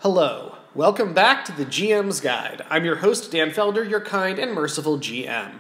Hello, welcome back to the GM's Guide. I'm your host, Dan Felder, your kind and merciful GM.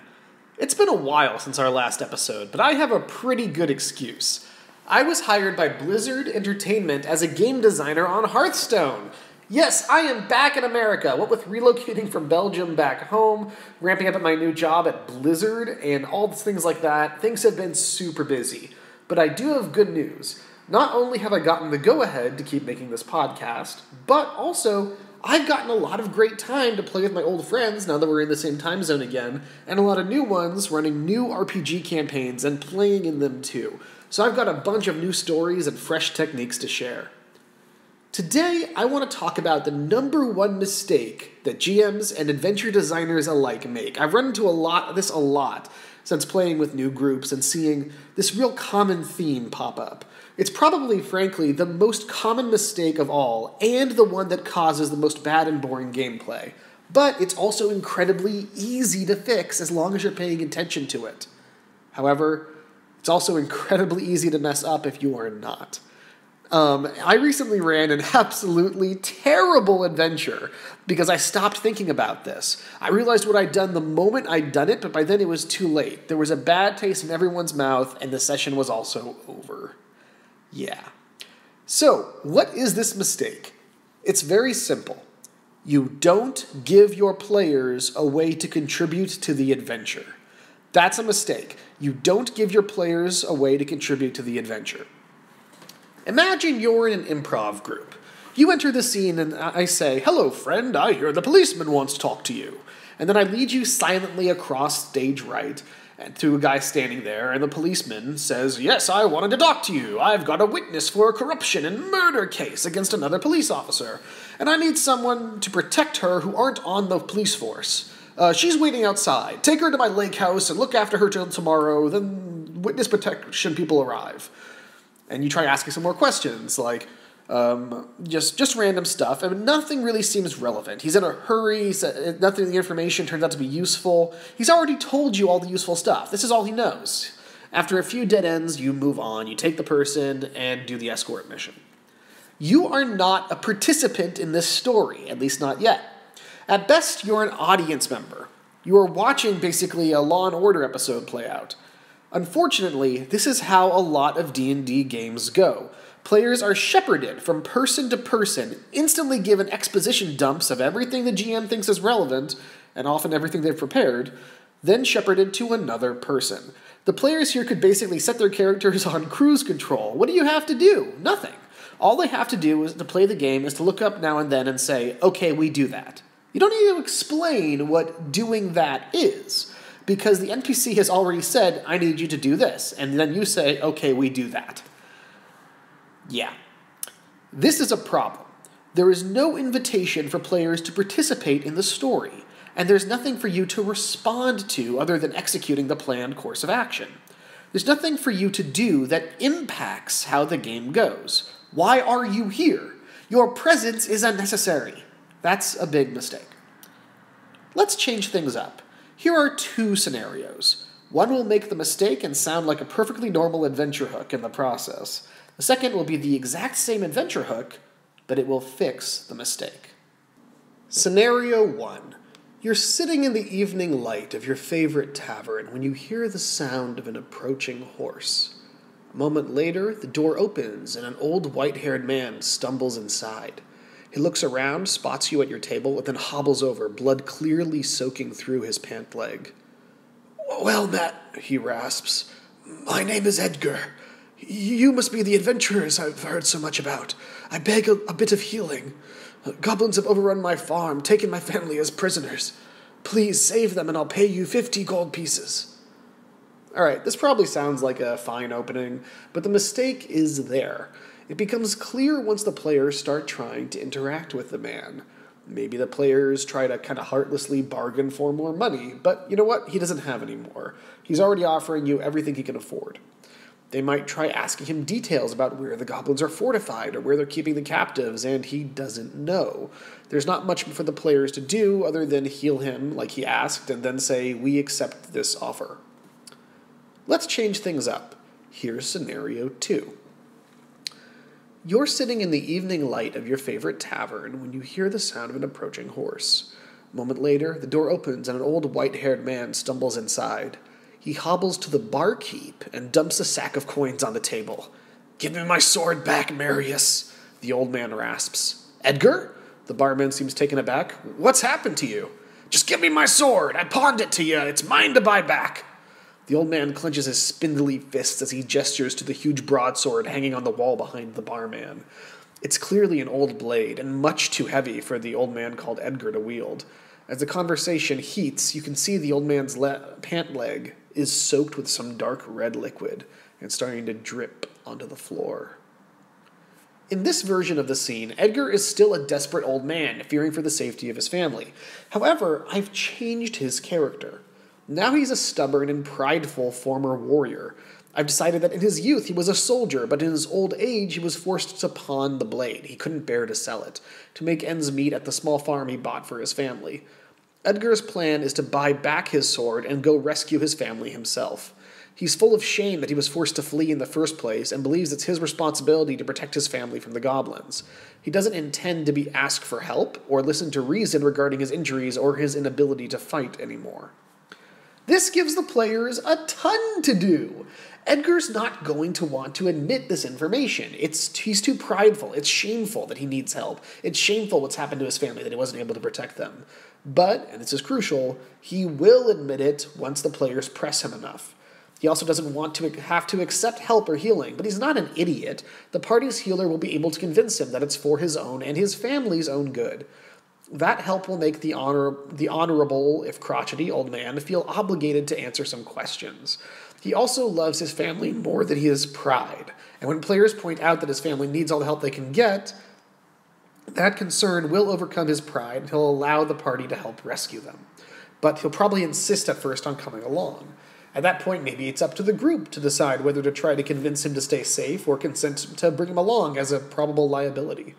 It's been a while since our last episode, but I have a pretty good excuse. I was hired by Blizzard Entertainment as a game designer on Hearthstone. Yes, I am back in America, what with relocating from Belgium back home, ramping up at my new job at Blizzard, and all things like that. Things have been super busy. But I do have good news. Not only have I gotten the go-ahead to keep making this podcast, but also I've gotten a lot of great time to play with my old friends now that we're in the same time zone again, and a lot of new ones running new RPG campaigns and playing in them too. So I've got a bunch of new stories and fresh techniques to share. Today, I want to talk about the number one mistake that GMs and adventure designers alike make. I've run into a lot since playing with new groups and seeing this real common theme pop up. It's probably, frankly, the most common mistake of all, and the one that causes the most bad and boring gameplay. But it's also incredibly easy to fix as long as you're paying attention to it. However, it's also incredibly easy to mess up if you are not. I recently ran an absolutely terrible adventure because I stopped thinking about this. I realized what I'd done the moment I'd done it, but by then it was too late. There was a bad taste in everyone's mouth, and the session was also over. Yeah. So, what is this mistake? It's very simple. You don't give your players a way to contribute to the adventure. That's a mistake. You don't give your players a way to contribute to the adventure. Imagine you're in an improv group. You enter the scene and I say, "Hello, friend, I hear the policeman wants to talk to you." And then I lead you silently across stage right and to a guy standing there, and the policeman says, "Yes, I wanted to talk to you. I've got a witness for a corruption and murder case against another police officer, and I need someone to protect her who aren't on the police force. She's waiting outside. Take her to my lake house and look after her till tomorrow, then witness protection people arrive." And you try asking some more questions, like, just random stuff, and nothing really seems relevant. He's in a hurry, so nothing in the information turns out to be useful. He's already told you all the useful stuff. This is all he knows. After a few dead ends, you move on, you take the person, and do the escort mission. You are not a participant in this story, at least not yet. At best, you're an audience member. You are watching, basically, a Law & Order episode play out. Unfortunately, this is how a lot of D&D games go. Players are shepherded from person to person, instantly given exposition dumps of everything the GM thinks is relevant, and often everything they've prepared, then shepherded to another person. The players here could basically set their characters on cruise control. What do you have to do? Nothing. All they have to do to play the game is to look up now and then and say, "Okay, we do that." You don't need to explain what doing that is, because the NPC has already said, "I need you to do this," and then you say, "Okay, we do that." Yeah. This is a problem. There is no invitation for players to participate in the story, and there's nothing for you to respond to other than executing the planned course of action. There's nothing for you to do that impacts how the game goes. Why are you here? Your presence is unnecessary. That's a big mistake. Let's change things up. Here are two scenarios. One will make the mistake and sound like a perfectly normal adventure hook in the process. The second will be the exact same adventure hook, but it will fix the mistake. Scenario 1. You're sitting in the evening light of your favorite tavern when you hear the sound of an approaching horse. A moment later, the door opens and an old white-haired man stumbles inside. He looks around, spots you at your table, and then hobbles over, blood clearly soaking through his pant leg. "Well, Matt," he rasps, "my name is Edgar. You must be the adventurers I've heard so much about. I beg a bit of healing. Goblins have overrun my farm, taken my family as prisoners. Please save them and I'll pay you 50 gold pieces." Alright, this probably sounds like a fine opening, but the mistake is there. It becomes clear once the players start trying to interact with the man. Maybe the players try to kind of heartlessly bargain for more money, but you know what? He doesn't have any more. He's already offering you everything he can afford. They might try asking him details about where the goblins are fortified or where they're keeping the captives, and he doesn't know. There's not much for the players to do other than heal him like he asked and then say, "We accept this offer." Let's change things up. Here's scenario 2. You're sitting in the evening light of your favorite tavern when you hear the sound of an approaching horse. A moment later, the door opens and an old white-haired man stumbles inside. He hobbles to the barkeep and dumps a sack of coins on the table. "Give me my sword back, Marius," the old man rasps. "Edgar?" The barman seems taken aback. "What's happened to you?" "Just give me my sword. I pawned it to you. It's mine to buy back." The old man clenches his spindly fists as he gestures to the huge broadsword hanging on the wall behind the barman. It's clearly an old blade, and much too heavy for the old man called Edgar to wield. As the conversation heats, you can see the old man's pant leg is soaked with some dark red liquid and starting to drip onto the floor. In this version of the scene, Edgar is still a desperate old man, fearing for the safety of his family. However, I've changed his character. Now he's a stubborn and prideful former warrior. I've decided that in his youth he was a soldier, but in his old age he was forced to pawn the blade. He couldn't bear to sell it, to make ends meet at the small farm he bought for his family. Edgar's plan is to buy back his sword and go rescue his family himself. He's full of shame that he was forced to flee in the first place and believes it's his responsibility to protect his family from the goblins. He doesn't intend to be asked for help or listen to reason regarding his injuries or his inability to fight anymore. This gives the players a ton to do. Edgar's not going to want to admit this information. He's too prideful. It's shameful that he needs help. It's shameful what's happened to his family, that he wasn't able to protect them. But, and this is crucial, he will admit it once the players press him enough. He also doesn't want to have to accept help or healing, but he's not an idiot. The party's healer will be able to convince him that it's for his own and his family's own good. That help will make the honorable, if crotchety, old man feel obligated to answer some questions. He also loves his family more than his pride, and when players point out that his family needs all the help they can get, that concern will overcome his pride, and he'll allow the party to help rescue them. But he'll probably insist at first on coming along. At that point, maybe it's up to the group to decide whether to try to convince him to stay safe or consent to bring him along as a probable liability.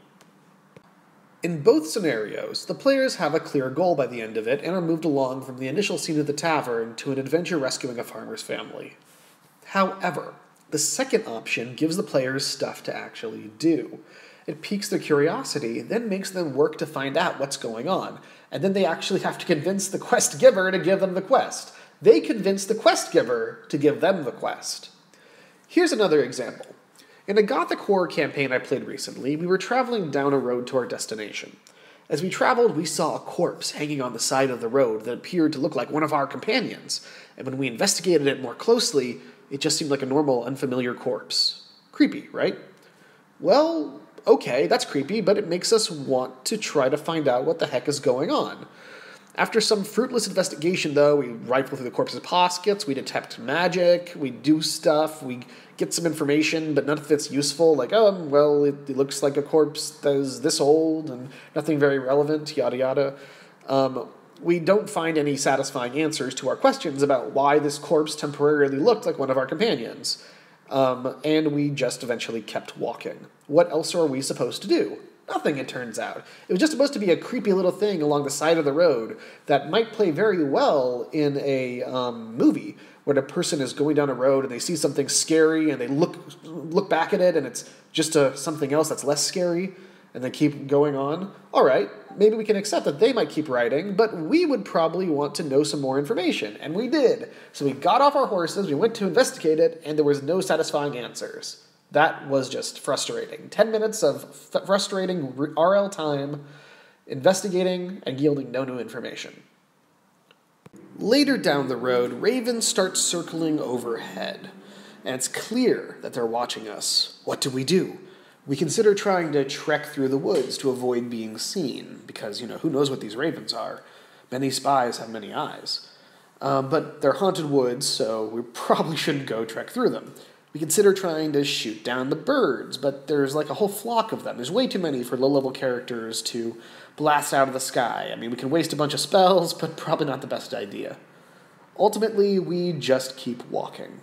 In both scenarios, the players have a clear goal by the end of it and are moved along from the initial scene of the tavern to an adventure rescuing a farmer's family. However, the second option gives the players stuff to actually do. It piques their curiosity, then makes them work to find out what's going on, and then they actually have to convince the quest giver to give them the quest. They convince the quest giver to give them the quest. Here's another example. In a gothic horror campaign I played recently, we were traveling down a road to our destination. As we traveled, we saw a corpse hanging on the side of the road that appeared to look like one of our companions, and when we investigated it more closely, it just seemed like a normal, unfamiliar corpse. Creepy, right? Well, okay, that's creepy, but it makes us want to try to find out what the heck is going on. After some fruitless investigation, though, we rifle through the corpse's pockets, we detect magic, we do stuff, we get some information, but none of it's useful, like, it looks like a corpse that is this old, and nothing very relevant, yada yada. We don't find any satisfying answers to our questions about why this corpse temporarily looked like one of our companions. And we just eventually kept walking. What else are we supposed to do? Nothing, it turns out. It was just supposed to be a creepy little thing along the side of the road that might play very well in a movie where a person is going down a road and they see something scary and they look back at it and it's just something else that's less scary and they keep going on. All right, maybe we can accept that they might keep writing, but we would probably want to know some more information, and we did. So we got off our horses, we went to investigate it, and there was no satisfying answers. That was just frustrating. 10 minutes of frustrating RL time, investigating, and yielding no new information. Later down the road, ravens start circling overhead, and it's clear that they're watching us. What do? We consider trying to trek through the woods to avoid being seen, because, who knows what these ravens are. Many spies have many eyes. But they're haunted woods, so we probably shouldn't go trek through them. We consider trying to shoot down the birds, but there's like a whole flock of them. There's way too many for low-level characters to blast out of the sky. I mean, we can waste a bunch of spells, but probably not the best idea. Ultimately, we just keep walking.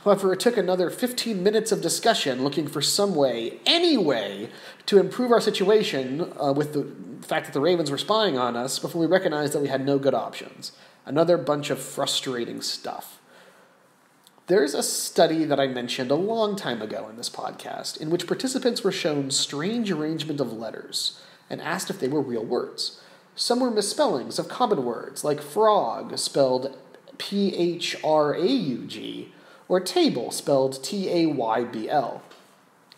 However, it took another 15 minutes of discussion looking for some way, any way, to improve our situation with the fact that the ravens were spying on us before we recognized that we had no good options. Another bunch of frustrating stuff. There's a study that I mentioned a long time ago in this podcast in which participants were shown strange arrangement of letters and asked if they were real words. Some were misspellings of common words, like frog, spelled P-H-R-A-U-G, or table, spelled T-A-Y-B-L.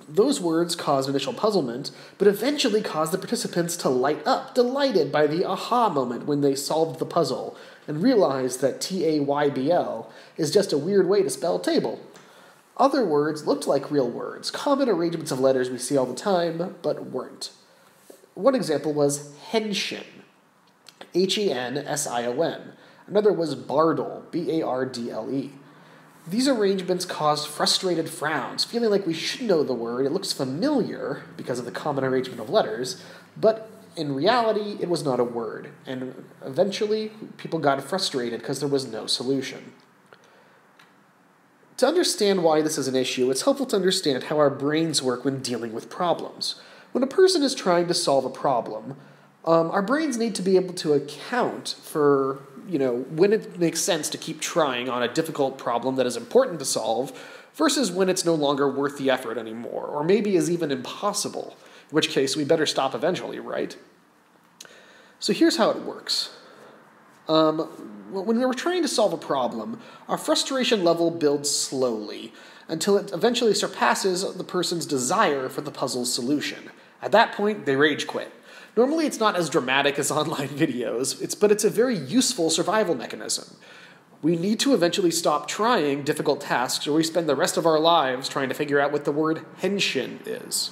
Those words caused initial puzzlement, but eventually caused the participants to light up, delighted by the aha moment when they solved the puzzle, and realized that T-A-Y-B-L is just a weird way to spell table. Other words looked like real words, common arrangements of letters we see all the time, but weren't. One example was henshin, H-E-N-S-I-O-N. Another was bardle, B-A-R-D-L-E. These arrangements caused frustrated frowns, feeling like we should know the word. It looks familiar because of the common arrangement of letters, but in reality, it was not a word, and eventually people got frustrated because there was no solution. To understand why this is an issue, it's helpful to understand how our brains work when dealing with problems. When a person is trying to solve a problem, our brains need to be able to account for, when it makes sense to keep trying on a difficult problem that is important to solve versus when it's no longer worth the effort anymore, or maybe is even impossible. In which case, we better stop eventually, right? So here's how it works. When we're trying to solve a problem, our frustration level builds slowly until it eventually surpasses the person's desire for the puzzle's solution. At that point, they rage quit. Normally, it's not as dramatic as online videos, but it's a very useful survival mechanism. We need to eventually stop trying difficult tasks, or we spend the rest of our lives trying to figure out what the word henshin is.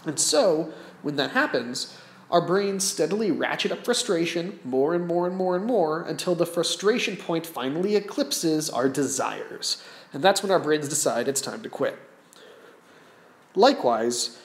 And so, when that happens, our brains steadily ratchet up frustration more and more and more and more until the frustration point finally eclipses our desires. And that's when our brains decide it's time to quit. Likewise,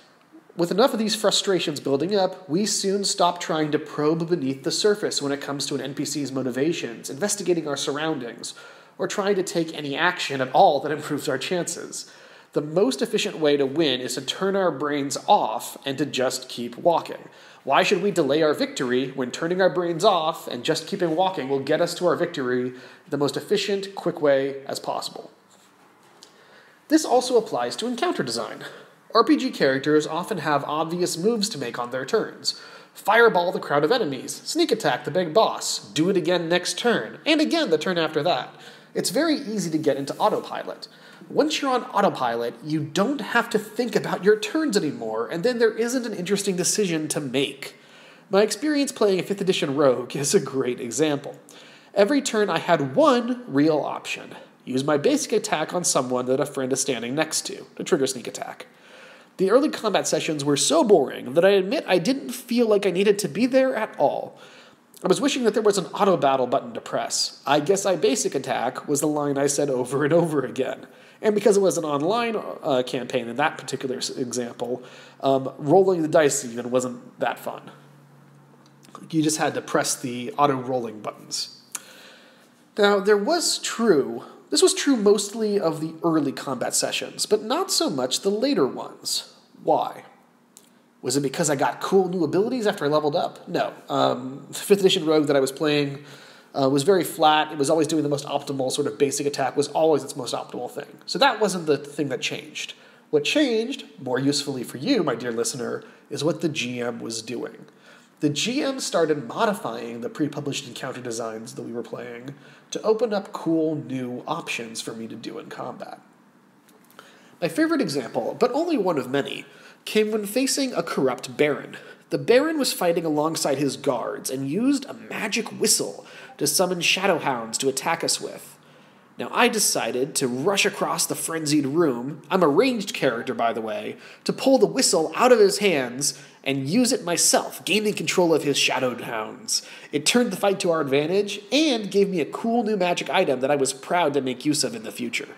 with enough of these frustrations building up, we soon stop trying to probe beneath the surface when it comes to an NPC's motivations, investigating our surroundings, or trying to take any action at all that improves our chances. The most efficient way to win is to turn our brains off and to just keep walking. Why should we delay our victory when turning our brains off and just keeping walking will get us to our victory the most efficient, quick way as possible? This also applies to encounter design. RPG characters often have obvious moves to make on their turns. Fireball the crowd of enemies, sneak attack the big boss, do it again next turn, and again the turn after that. It's very easy to get into autopilot. Once you're on autopilot, you don't have to think about your turns anymore, and then there isn't an interesting decision to make. My experience playing a 5th edition rogue is a great example. Every turn I had one real option. Use my basic attack on someone that a friend is standing next to trigger sneak attack. The early combat sessions were so boring that I admit I didn't feel like I needed to be there at all. I was wishing that there was an auto battle button to press. I guess I basic attack was the line I said over and over again. And because it was an online campaign in that particular example, rolling the dice even wasn't that fun. You just had to press the auto-rolling buttons. Now, this was true mostly of the early combat sessions, but not so much the later ones. Why? Was it because I got cool new abilities after I leveled up? No. The 5th edition rogue that I was playing was very flat. It was always doing the most optimal sort of basic attack, was always its most optimal thing. So that wasn't the thing that changed. What changed, more usefully for you, my dear listener, is what the GM was doing. The GM started modifying the pre-published encounter designs that we were playing to open up cool new options for me to do in combat. My favorite example, but only one of many, came when facing a corrupt Baron. The Baron was fighting alongside his guards and used a magic whistle to summon Shadowhounds to attack us with. Now, I decided to rush across the frenzied room, I'm a ranged character by the way, to pull the whistle out of his hands and use it myself, gaining control of his Shadowhounds. It turned the fight to our advantage and gave me a cool new magic item that I was proud to make use of in the future.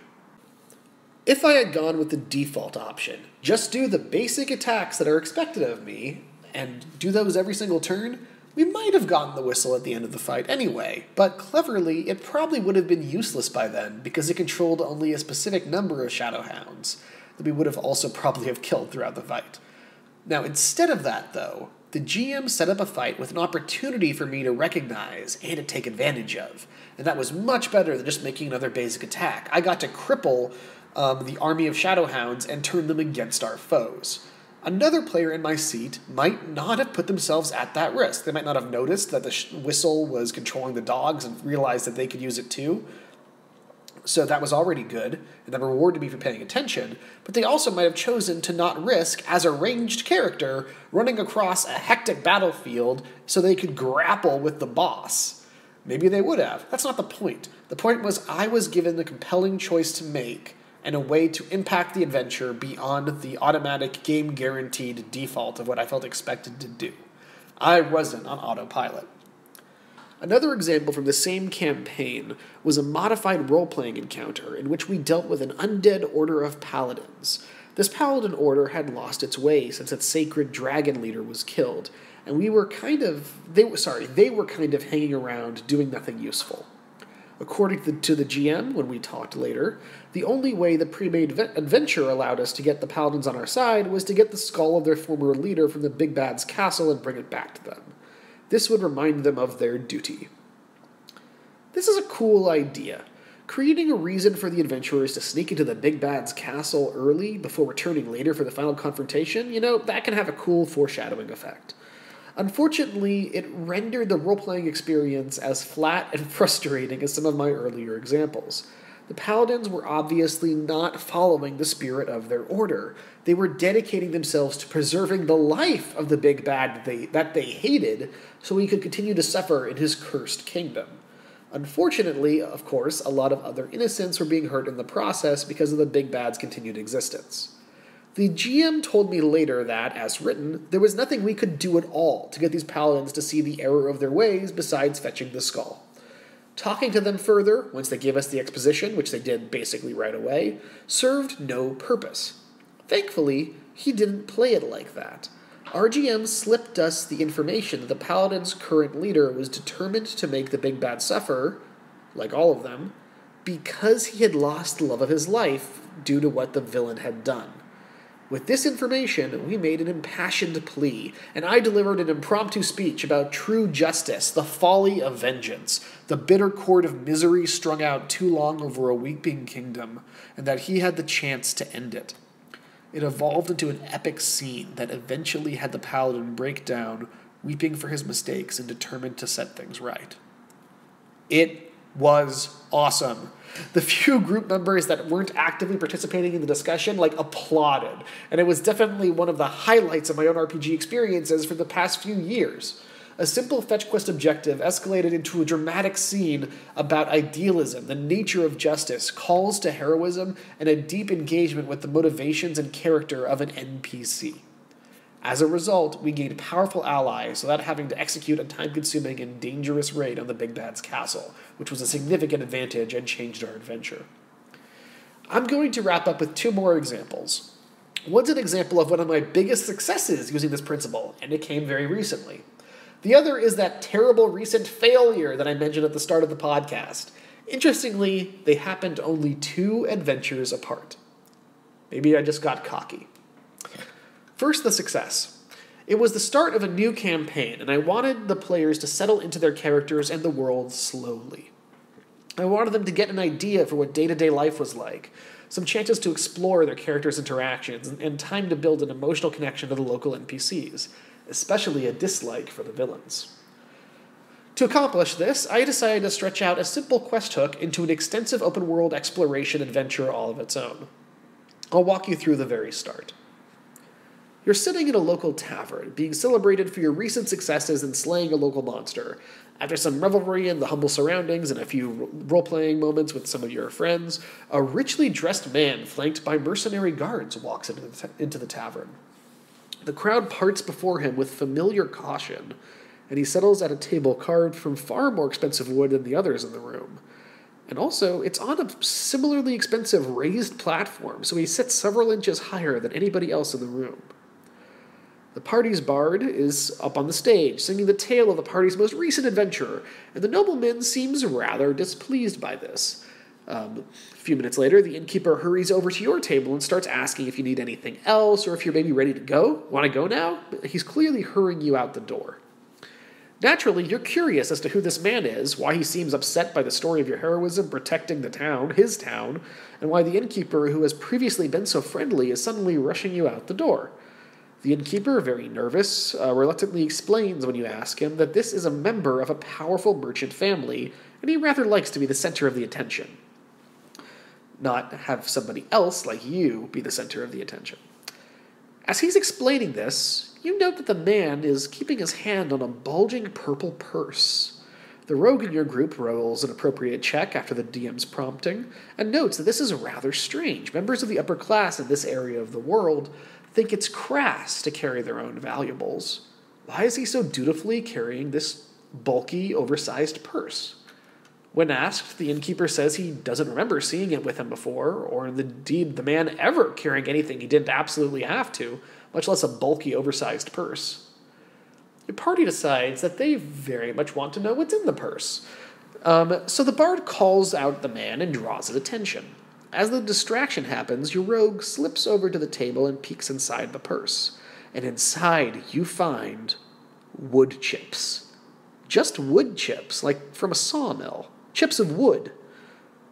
If I had gone with the default option, just do the basic attacks that are expected of me, and do those every single turn, we might have gotten the whistle at the end of the fight anyway, but cleverly, it probably would have been useless by then because it controlled only a specific number of Shadowhounds that we would have also probably have killed throughout the fight. Now, instead of that, though, The GM set up a fight with an opportunity for me to recognize and to take advantage of, and that was much better than just making another basic attack. I got to cripple the army of Shadowhounds and turn them against our foes. Another player in my seat might not have put themselves at that risk. They might not have noticed that the whistle was controlling the dogs and realized that they could use it too. So that was already good, and that rewarded me for paying attention, but they also might have chosen to not risk, as a ranged character, running across a hectic battlefield so they could grapple with the boss. Maybe they would have. That's not the point. The point was I was given a compelling choice to make and a way to impact the adventure beyond the automatic game-guaranteed default of what I felt expected to do. I wasn't on autopilot. Another example from the same campaign was a modified role-playing encounter in which we dealt with an undead order of paladins. This paladin order had lost its way since its sacred dragon leader was killed, and they were kind of hanging around doing nothing useful. According to the GM, when we talked later, the only way the pre-made adventure allowed us to get the paladins on our side was to get the skull of their former leader from the Big Bad's castle and bring it back to them. This would remind them of their duty. This is a cool idea. Creating a reason for the adventurers to sneak into the Big Bad's castle early before returning later for the final confrontation, that can have a cool foreshadowing effect. Unfortunately, it rendered the role-playing experience as flat and frustrating as some of my earlier examples. The paladins were obviously not following the spirit of their order. They were dedicating themselves to preserving the life of the Big Bad that they hated, so he could continue to suffer in his cursed kingdom. Unfortunately, of course, a lot of other innocents were being hurt in the process because of the Big Bad's continued existence. The GM told me later that, as written, there was nothing we could do at all to get these paladins to see the error of their ways besides fetching the skull. Talking to them further, once they gave us the exposition, which they did basically right away, served no purpose. Thankfully, he didn't play it like that. Our GM slipped us the information that the Paladin's current leader was determined to make the Big Bad suffer, like all of them, because he had lost the love of his life due to what the villain had done. With this information, we made an impassioned plea, and I delivered an impromptu speech about true justice, the folly of vengeance, the bitter cord of misery strung out too long over a weeping kingdom, and that he had the chance to end it. It evolved into an epic scene that eventually had the Paladin break down, weeping for his mistakes and determined to set things right. It was awesome. The few group members that weren't actively participating in the discussion, applauded. And it was definitely one of the highlights of my own RPG experiences for the past few years. A simple fetch quest objective escalated into a dramatic scene about idealism, the nature of justice, calls to heroism, and a deep engagement with the motivations and character of an NPC. As a result, we gained powerful allies without having to execute a time-consuming and dangerous raid on the Big Bad's castle, which was a significant advantage and changed our adventure. I'm going to wrap up with two more examples. One's an example of one of my biggest successes using this principle, and it came very recently. The other is that terrible recent failure that I mentioned at the start of the podcast. Interestingly, they happened only 2 adventures apart. Maybe I just got cocky. First, the success. It was the start of a new campaign, and I wanted the players to settle into their characters and the world slowly. I wanted them to get an idea for what day-to-day life was like, some chances to explore their characters' interactions, and time to build an emotional connection to the local NPCs, especially a dislike for the villains. To accomplish this, I decided to stretch out a simple quest hook into an extensive open-world exploration adventure all of its own. I'll walk you through the very start. You're sitting in a local tavern, being celebrated for your recent successes in slaying a local monster. After some revelry in the humble surroundings and a few role-playing moments with some of your friends, a richly dressed man flanked by mercenary guards walks into the tavern. The crowd parts before him with familiar caution, and he settles at a table carved from far more expensive wood than the others in the room. And also, it's on a similarly expensive raised platform, so he sits several inches higher than anybody else in the room. The party's bard is up on the stage, singing the tale of the party's most recent adventure, and the nobleman seems rather displeased by this. A few minutes later, the innkeeper hurries over to your table and starts asking if you need anything else or if you're maybe ready to go. Want to go now? He's clearly hurrying you out the door. Naturally, you're curious as to who this man is, why he seems upset by the story of your heroism protecting the town, his town, and why the innkeeper, who has previously been so friendly, is suddenly rushing you out the door. The innkeeper, very nervous, reluctantly explains when you ask him that this is a member of a powerful merchant family, and he rather likes to be the center of the attention. Not have somebody else like you be the center of the attention. As he's explaining this, you note that the man is keeping his hand on a bulging purple purse. The rogue in your group rolls an appropriate check after the DM's prompting, and notes that this is rather strange. Members of the upper class in this area of the world think it's crass to carry their own valuables. Why is he so dutifully carrying this bulky, oversized purse? When asked, the innkeeper says he doesn't remember seeing it with him before, or indeed the man ever carrying anything he didn't absolutely have to, much less a bulky, oversized purse. Your party decides that they very much want to know what's in the purse. So the bard calls out the man and draws his attention. As the distraction happens, your rogue slips over to the table and peeks inside the purse. And inside, you find wood chips. Just wood chips, like from a sawmill. Chips of wood.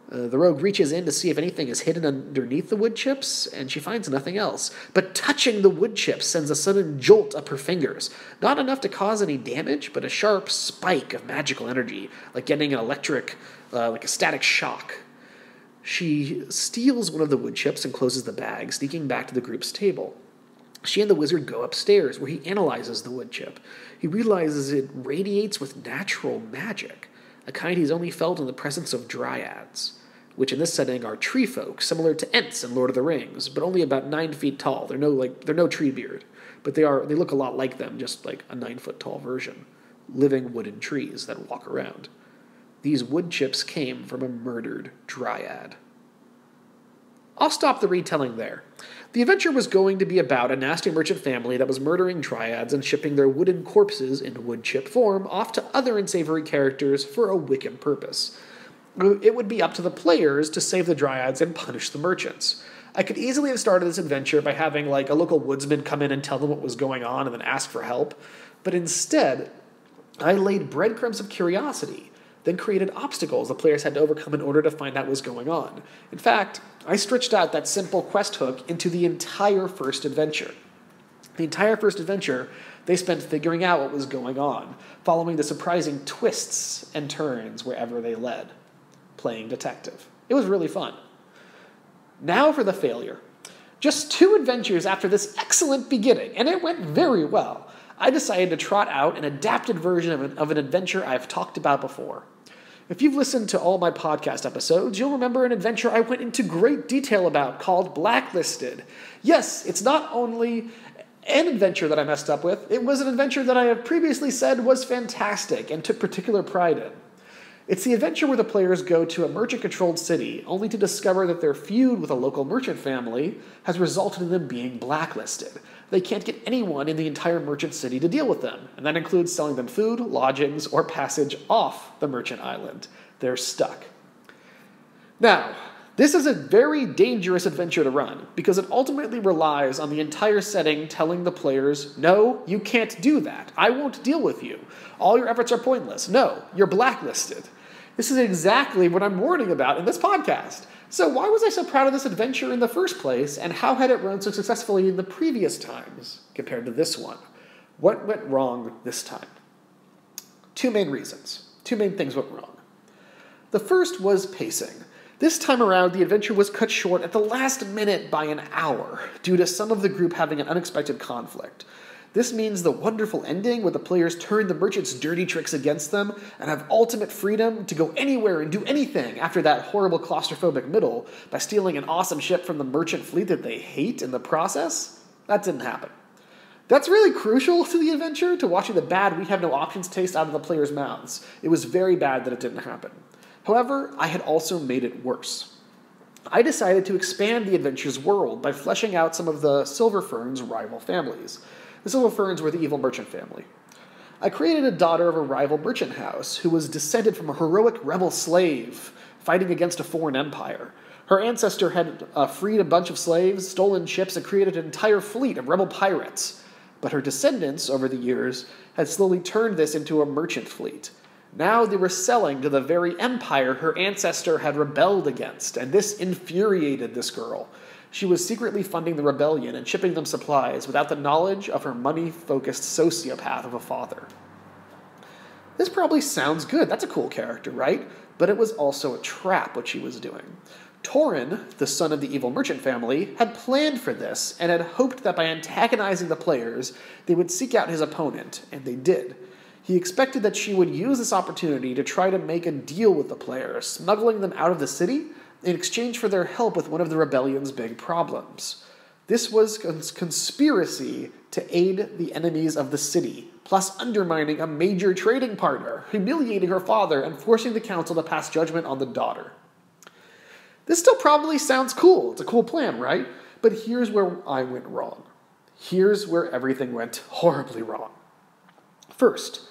The rogue reaches in to see if anything is hidden underneath the wood chips, and she finds nothing else. But touching the wood chips sends a sudden jolt up her fingers. Not enough to cause any damage, but a sharp spike of magical energy, like getting an electric, like a static shock. She steals one of the wood chips and closes the bag, sneaking back to the group's table. She and the wizard go upstairs, where he analyzes the wood chip. He realizes it radiates with natural magic, a kind he's only felt in the presence of dryads, which in this setting are tree folk, similar to Ents in Lord of the Rings, but only about 9 feet tall. They're no tree beard, but they look a lot like them, just like a 9-foot tall version. Living wooden trees that walk around. These wood chips came from a murdered dryad. I'll stop the retelling there. The adventure was going to be about a nasty merchant family that was murdering dryads and shipping their wooden corpses in wood chip form off to other unsavory characters for a wicked purpose. It would be up to the players to save the dryads and punish the merchants. I could easily have started this adventure by having a local woodsman come in and tell them what was going on and then ask for help, but instead, I laid breadcrumbs of curiosity, then created obstacles the players had to overcome in order to find out what was going on. In fact, I stretched out that simple quest hook into the entire first adventure. The entire first adventure, they spent figuring out what was going on, following the surprising twists and turns wherever they led, playing detective. It was really fun. Now for the failure. Just 2 adventures after this excellent beginning, and it went very well, I decided to trot out an adapted version of an adventure I've talked about before. If you've listened to all my podcast episodes, you'll remember an adventure I went into great detail about called Blacklisted. Yes, it's not only an adventure that I messed up with, it was an adventure that I have previously said was fantastic and took particular pride in. It's the adventure where the players go to a merchant-controlled city, only to discover that their feud with a local merchant family has resulted in them being blacklisted. They can't get anyone in the entire merchant city to deal with them, and that includes selling them food, lodgings, or passage off the merchant island. They're stuck. Now, this is a very dangerous adventure to run, because it ultimately relies on the entire setting telling the players, no, you can't do that. I won't deal with you. All your efforts are pointless. No, you're blacklisted. This is exactly what I'm warning about in this podcast. So why was I so proud of this adventure in the first place, and how had it run so successfully in the previous times compared to this one? What went wrong this time? 2 main reasons. 2 main things went wrong. The first was pacing. This time around, the adventure was cut short at the last minute by an hour, due to some of the group having an unexpected conflict. This means the wonderful ending where the players turn the merchants' dirty tricks against them and have ultimate freedom to go anywhere and do anything after that horrible claustrophobic middle by stealing an awesome ship from the merchant fleet that they hate in the process. That didn't happen. That's really crucial to the adventure, to watching the bad we have no options taste out of the players' mouths. It was very bad that it didn't happen. However, I had also made it worse. I decided to expand the adventure's world by fleshing out some of the Silver Fern's rival families. The Silver Ferns were the evil merchant family. I created a daughter of a rival merchant house who was descended from a heroic rebel slave fighting against a foreign empire. Her ancestor had freed a bunch of slaves, stolen ships, and created an entire fleet of rebel pirates. But her descendants, over the years, had slowly turned this into a merchant fleet. Now they were selling to the very empire her ancestor had rebelled against, and this infuriated this girl. She was secretly funding the rebellion and shipping them supplies without the knowledge of her money-focused sociopath of a father. This probably sounds good. That's a cool character, right? But it was also a trap, what she was doing. Torin, the son of the evil merchant family, had planned for this and had hoped that by antagonizing the players, they would seek out his opponent, and they did. He expected that she would use this opportunity to try to make a deal with the players, smuggling them out of the city in exchange for their help with one of the rebellion's big problems. This was a conspiracy to aid the enemies of the city, plus undermining a major trading partner, humiliating her father, and forcing the council to pass judgment on the daughter. This still probably sounds cool. It's a cool plan, right? But here's where I went wrong. Here's where everything went horribly wrong. First,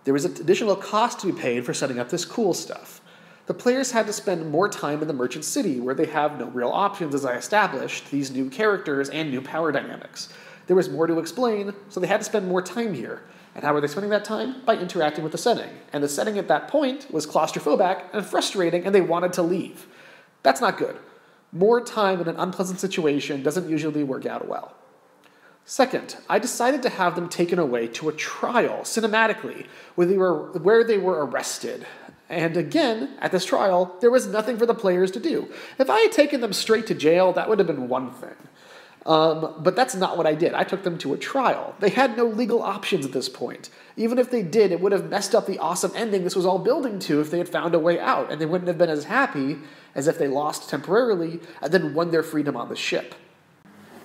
there was an additional cost to be paid for setting up this cool stuff. The players had to spend more time in the merchant city, where they have no real options, as I established, these new characters and new power dynamics. There was more to explain, so they had to spend more time here. And how were they spending that time? By interacting with the setting. And the setting at that point was claustrophobic and frustrating, and they wanted to leave. That's not good. More time in an unpleasant situation doesn't usually work out well. Second, I decided to have them taken away to a trial, cinematically, where they were arrested. And again, at this trial, there was nothing for the players to do. If I had taken them straight to jail, that would have been one thing. But that's not what I did. I took them to a trial. They had no legal options at this point. Even if they did, it would have messed up the awesome ending this was all building to if they had found a way out, and they wouldn't have been as happy as if they lost temporarily and then won their freedom on the ship.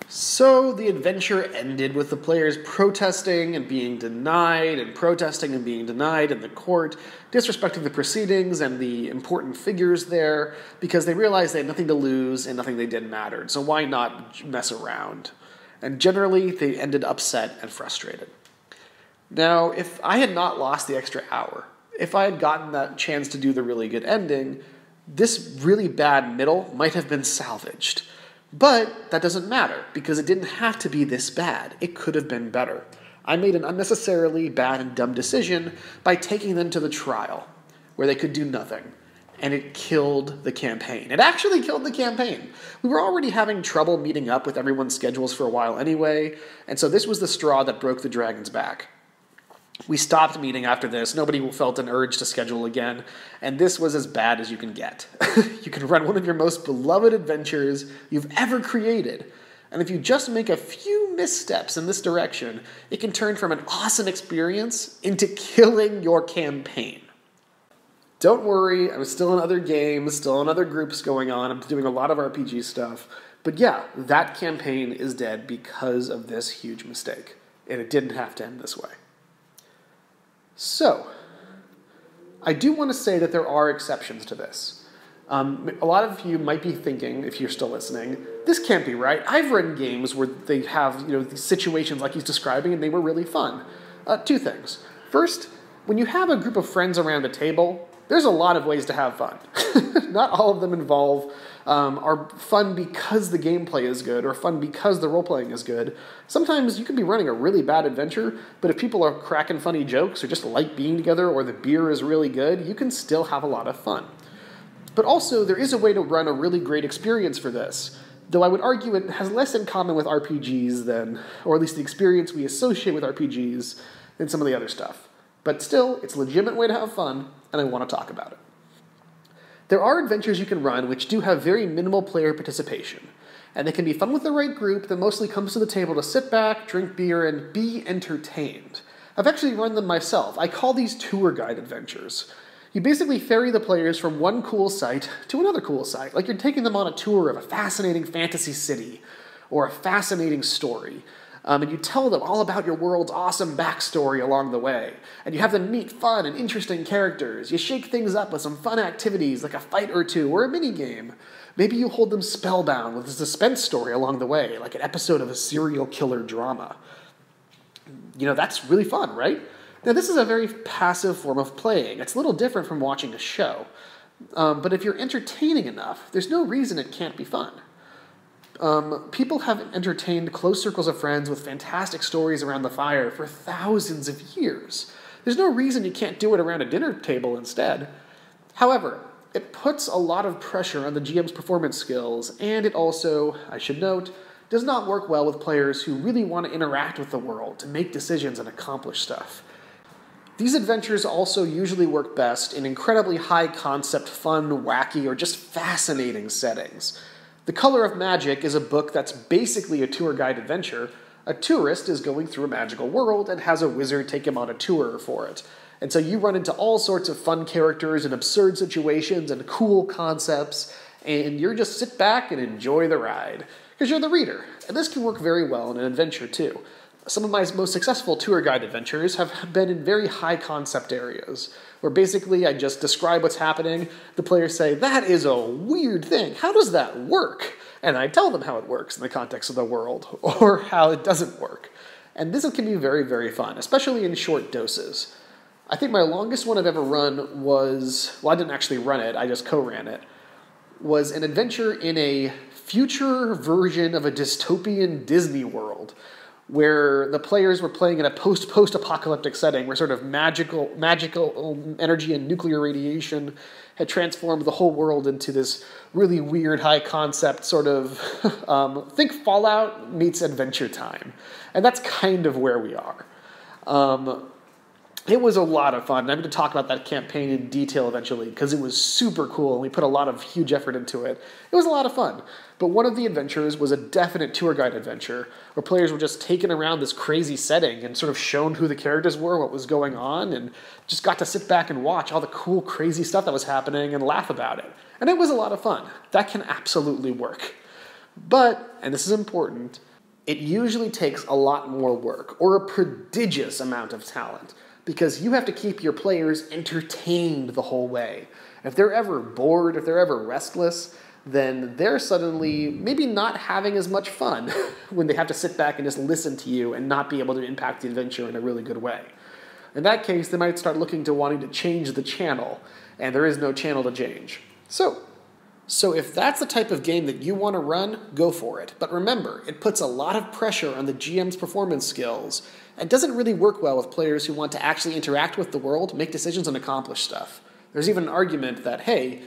So the adventure ended with the players protesting and being denied, and protesting and being denied in the court, disrespecting the proceedings and the important figures there, because they realized they had nothing to lose and nothing they did mattered, so why not mess around? And generally, they ended upset and frustrated. Now, if I had not lost the extra hour, if I had gotten that chance to do the really good ending, this really bad middle might have been salvaged. But that doesn't matter, because it didn't have to be this bad. It could have been better. I made an unnecessarily bad and dumb decision by taking them to the trial, where they could do nothing. And it killed the campaign. It actually killed the campaign. We were already having trouble meeting up with everyone's schedules for a while anyway, and so this was the straw that broke the dragon's back. We stopped meeting after this. Nobody felt an urge to schedule again, and this was as bad as you can get. You can run one of your most beloved adventures you've ever created, and if you just make a few missteps in this direction, it can turn from an awesome experience into killing your campaign. Don't worry, I'm still in other games, still in other groups going on. I'm doing a lot of RPG stuff, but yeah, that campaign is dead because of this huge mistake, and it didn't have to end this way. So, I do want to say that there are exceptions to this. A lot of you might be thinking, if you're still listening, this can't be right. I've run games where they have, these situations like he's describing, and they were really fun. Two things. First, when you have a group of friends around a table, there's a lot of ways to have fun. Not all of them are fun because the gameplay is good or fun because the role-playing is good. Sometimes you could be running a really bad adventure, but if people are cracking funny jokes or just like being together or the beer is really good, you can still have a lot of fun. But also, there is a way to run a really great experience for this, though I would argue it has less in common with RPGs than, or at least the experience we associate with RPGs, than some of the other stuff. But still, it's a legitimate way to have fun, and I want to talk about it. There are adventures you can run which do have very minimal player participation, and they can be fun with the right group that mostly comes to the table to sit back, drink beer, and be entertained. I've actually run them myself. I call these tour guide adventures. You basically ferry the players from one cool site to another cool site, like you're taking them on a tour of a fascinating fantasy city or a fascinating story. And you tell them all about your world's awesome backstory along the way. And you have them meet fun and interesting characters. You shake things up with some fun activities like a fight or two or a mini-game. Maybe you hold them spellbound with a suspense story along the way, like an episode of a serial killer drama. That's really fun, right? Now, this is a very passive form of playing. It's a little different from watching a show. But if you're entertaining enough, there's no reason it can't be fun. People have entertained close circles of friends with fantastic stories around the fire for thousands of years. There's no reason you can't do it around a dinner table instead. However, it puts a lot of pressure on the GM's performance skills, and it also, I should note, does not work well with players who really want to interact with the world, to make decisions and accomplish stuff. These adventures also usually work best in incredibly high-concept, fun, wacky, or just fascinating settings. The Color of Magic is a book that's basically a tour guide adventure. A tourist is going through a magical world and has a wizard take him on a tour for it. And so you run into all sorts of fun characters and absurd situations and cool concepts, and you're just sit back and enjoy the ride, because you're the reader. And this can work very well in an adventure too. Some of my most successful tour guide adventures have been in very high concept areas, where basically I just describe what's happening, the players say, "That is a weird thing, how does that work?" And I tell them how it works in the context of the world, or how it doesn't work. And this can be very, very fun, especially in short doses. I think my longest one I've ever run was, well, I didn't actually run it, I just co-ran it, was an adventure in a future version of a dystopian Disney World, where the players were playing in a post-apocalyptic setting where sort of magical energy and nuclear radiation had transformed the whole world into this really weird high-concept sort of, think Fallout meets Adventure Time. And that's kind of where we are. It was a lot of fun, and I'm going to talk about that campaign in detail eventually, because it was super cool, and we put a lot of huge effort into it. It was a lot of fun. But one of the adventures was a definite tour guide adventure, where players were just taken around this crazy setting and sort of shown who the characters were, what was going on, and just got to sit back and watch all the cool, crazy stuff that was happening and laugh about it. And it was a lot of fun. That can absolutely work. But, and this is important, it usually takes a lot more work, or a prodigious amount of talent, because you have to keep your players entertained the whole way. If they're ever bored, if they're ever restless, then they're suddenly maybe not having as much fun when they have to sit back and just listen to you and not be able to impact the adventure in a really good way. In that case, they might start looking to wanting to change the channel, and there is no channel to change. So if that's the type of game that you want to run, go for it. But remember, it puts a lot of pressure on the GM's performance skills, and doesn't really work well with players who want to actually interact with the world, make decisions, and accomplish stuff. There's even an argument that, hey,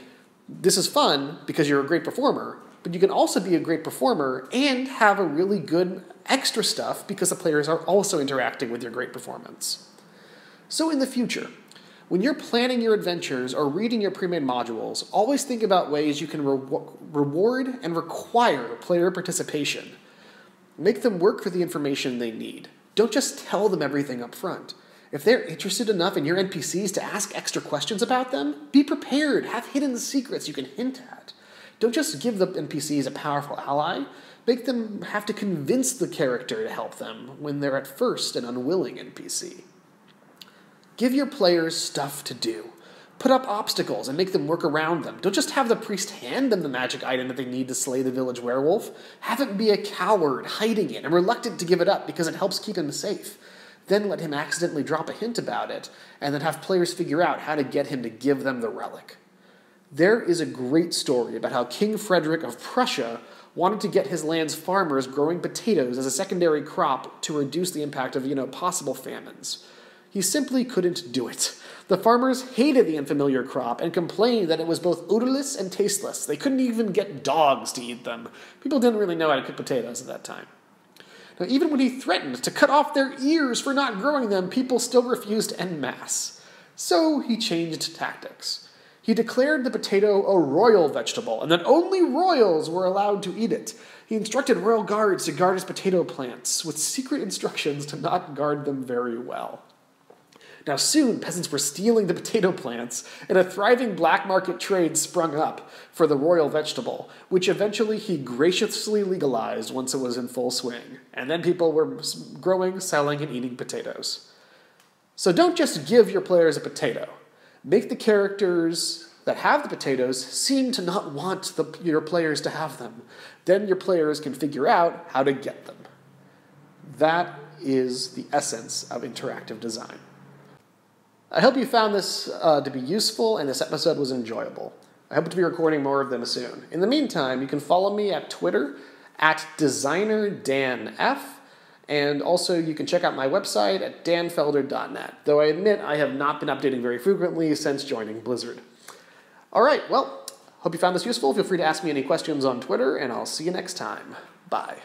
this is fun because you're a great performer, but you can also be a great performer and have a really good extra stuff because the players are also interacting with your great performance. So in the future, when you're planning your adventures or reading your pre-made modules, always think about ways you can reward and require player participation. Make them work for the information they need. Don't just tell them everything up front. If they're interested enough in your NPCs to ask extra questions about them, be prepared. Have hidden secrets you can hint at. Don't just give the NPCs a powerful ally. Make them have to convince the character to help them when they're at first an unwilling NPC. Give your players stuff to do. Put up obstacles and make them work around them. Don't just have the priest hand them the magic item that they need to slay the village werewolf. Have him be a coward, hiding it, and reluctant to give it up because it helps keep him safe. Then let him accidentally drop a hint about it, and then have players figure out how to get him to give them the relic. There is a great story about how King Frederick of Prussia wanted to get his land's farmers growing potatoes as a secondary crop to reduce the impact of, possible famines. He simply couldn't do it. The farmers hated the unfamiliar crop and complained that it was both odorless and tasteless. They couldn't even get dogs to eat them. People didn't really know how to cook potatoes at that time. Now, even when he threatened to cut off their ears for not growing them, people still refused en masse. So he changed tactics. He declared the potato a royal vegetable, and that only royals were allowed to eat it. He instructed royal guards to guard his potato plants, with secret instructions to not guard them very well. Now soon, peasants were stealing the potato plants, and a thriving black market trade sprung up for the royal vegetable, which eventually he graciously legalized once it was in full swing. And then people were growing, selling, and eating potatoes. So don't just give your players a potato. Make the characters that have the potatoes seem to not want your players to have them. Then your players can figure out how to get them. That is the essence of interactive design. I hope you found this to be useful and this episode was enjoyable. I hope to be recording more of them soon. In the meantime, you can follow me at Twitter at DesignerDanF, and also you can check out my website at danfelder.net, though I admit I have not been updating very frequently since joining Blizzard. All right, well, hope you found this useful. Feel free to ask me any questions on Twitter, and I'll see you next time. Bye.